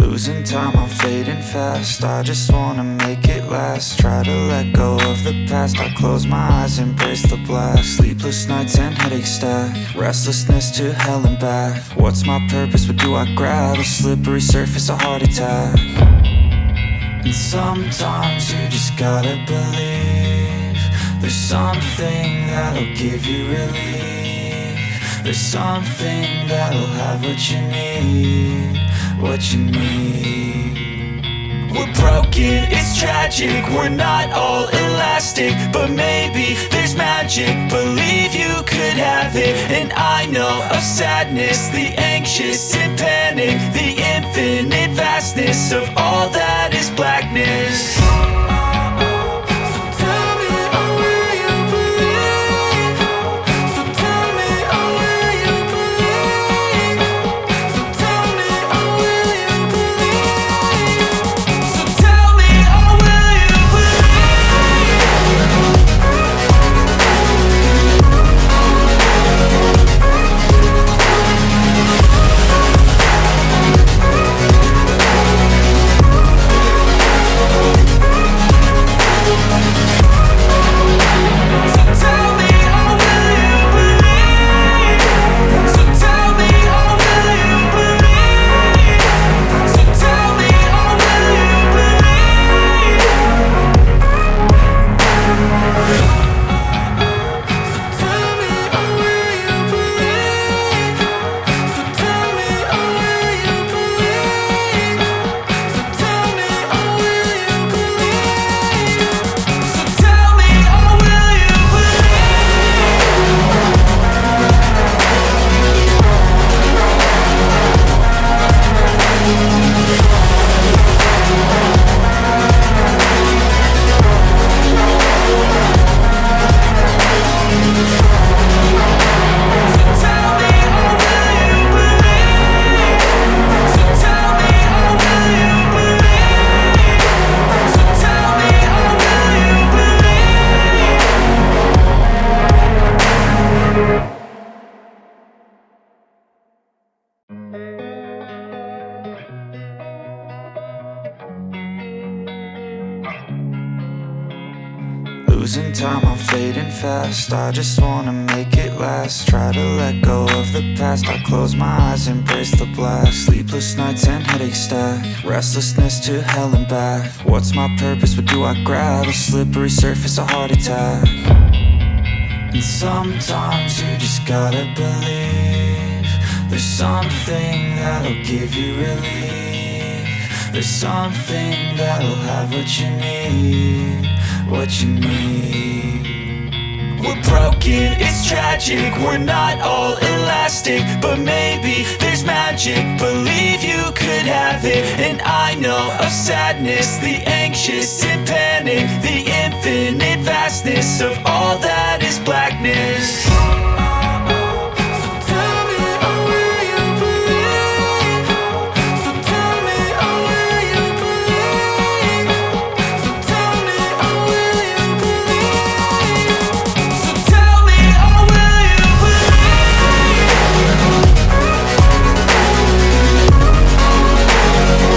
Losing time, I'm fading fast. I just wanna make it last. Try to let go of the past. I close my eyes, embrace the blast. Sleepless nights and headaches stack. Restlessness to hell and back. What's my purpose? What do I grab? A slippery surface, a heart attack. And sometimes you just gotta believe there's something that'll give you relief. There's something that'll have what you need, what you need. We're broken, it's tragic, we're not all elastic, but maybe there's magic. Believe you could have it. And I know of sadness, the anxious and panic, the infinite vastness of all that is blackness. Losing time, I'm fading fast. I just wanna make it last. Try to let go of the past. I close my eyes, embrace the blast. Sleepless nights and headaches stack. Restlessness to hell and back. What's my purpose? What do I grab? A slippery surface, a heart attack. And sometimes you just gotta believe there's something that'll give you relief. There's something that'll have what you need, what you need. We're broken, it's tragic, we're not all elastic, but maybe there's magic. Believe you could have it. And I know of sadness, the anxious and panic, the infinite vastness of all that is blackness.